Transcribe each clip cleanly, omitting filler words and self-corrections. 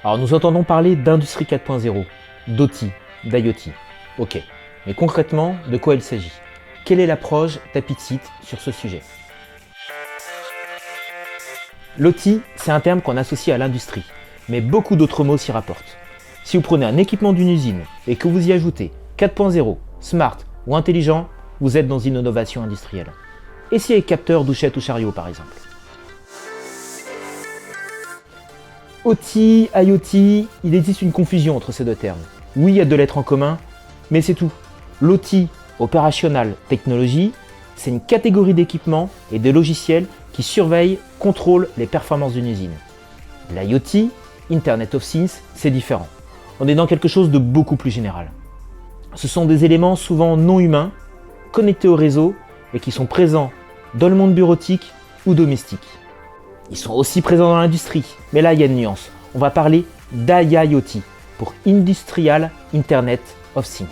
Alors nous entendons parler d'industrie 4.0, d'OT, d'IoT. Ok, mais concrètement, de quoi il s'agit? Quelle est l'approche d'Apixit sur ce sujet? L'OT, c'est un terme qu'on associe à l'industrie, mais beaucoup d'autres mots s'y rapportent. Si vous prenez un équipement d'une usine et que vous y ajoutez 4.0, smart ou intelligent, vous êtes dans une innovation industrielle. Et si les capteurs douchette ou chariot par exemple? OT, IoT, il existe une confusion entre ces deux termes. Oui, il y a deux lettres en commun, mais c'est tout. L'OT, Operational Technology, c'est une catégorie d'équipements et de logiciels qui surveillent, contrôlent les performances d'une usine. L'IoT, Internet of Things, c'est différent. On est dans quelque chose de beaucoup plus général. Ce sont des éléments souvent non humains, connectés au réseau et qui sont présents dans le monde bureautique ou domestique. Ils sont aussi présents dans l'industrie, mais là il y a une nuance. On va parler d'IIoT pour Industrial Internet of Things.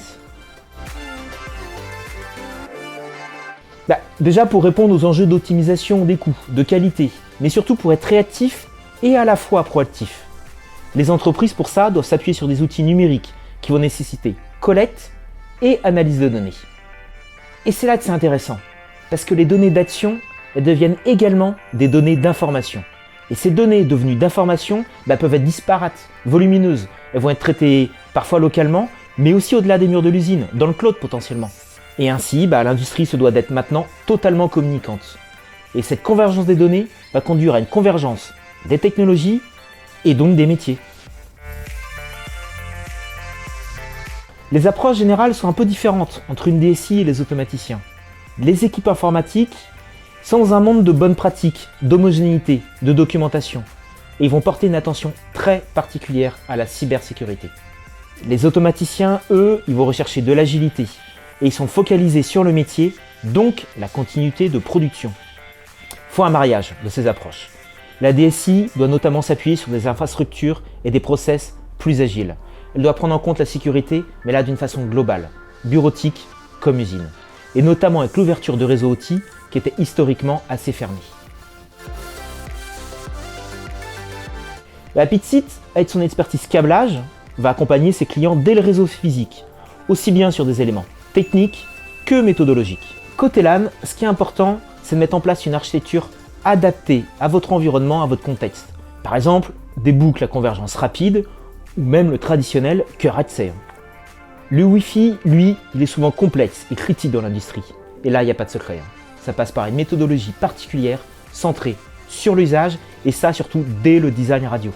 Déjà pour répondre aux enjeux d'optimisation des coûts, de qualité, mais surtout pour être réactif et à la fois proactif. Les entreprises pour ça doivent s'appuyer sur des outils numériques qui vont nécessiter collecte et analyse de données. Et c'est là que c'est intéressant, parce que les données d'action elles deviennent également des données d'information. Et ces données devenues d'information peuvent être disparates, volumineuses. Elles vont être traitées parfois localement, mais aussi au-delà des murs de l'usine, dans le cloud potentiellement. Et ainsi, l'industrie se doit d'être maintenant totalement communicante. Et cette convergence des données va conduire à une convergence des technologies et donc des métiers. Les approches générales sont un peu différentes entre une DSI et les automaticiens. Les équipes informatiques sont dans un monde de bonnes pratiques, d'homogénéité, de documentation. Et ils vont porter une attention très particulière à la cybersécurité. Les automaticiens, eux, ils vont rechercher de l'agilité. Et ils sont focalisés sur le métier, donc la continuité de production. Il faut un mariage de ces approches. La DSI doit notamment s'appuyer sur des infrastructures et des process plus agiles. Elle doit prendre en compte la sécurité, mais là d'une façon globale, bureautique comme usine. Et notamment avec l'ouverture de réseaux OT qui était historiquement assez fermé. Apixit, avec son expertise câblage, va accompagner ses clients dès le réseau physique, aussi bien sur des éléments techniques que méthodologiques. Côté LAN, ce qui est important, c'est de mettre en place une architecture adaptée à votre environnement, à votre contexte. Par exemple, des boucles à convergence rapide ou même le traditionnel cœur accès. Le Wi-Fi, lui, il est souvent complexe et critique dans l'industrie. Et là, il n'y a pas de secret. Ça passe par une méthodologie particulière, centrée sur l'usage, et ça surtout dès le design radio.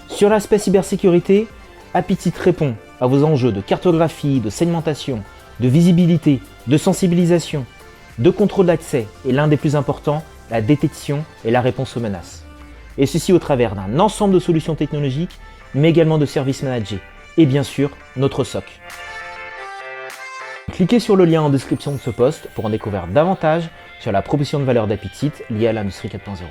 Sur l'aspect cybersécurité, Apixit répond à vos enjeux de cartographie, de segmentation, de visibilité, de sensibilisation, de contrôle d'accès, et l'un des plus importants, la détection et la réponse aux menaces. Et ceci au travers d'un ensemble de solutions technologiques, mais également de services managés, et bien sûr, notre SOC. Cliquez sur le lien en description de ce post pour en découvrir davantage sur la proposition de valeur d'Apixit liée à l'industrie 4.0.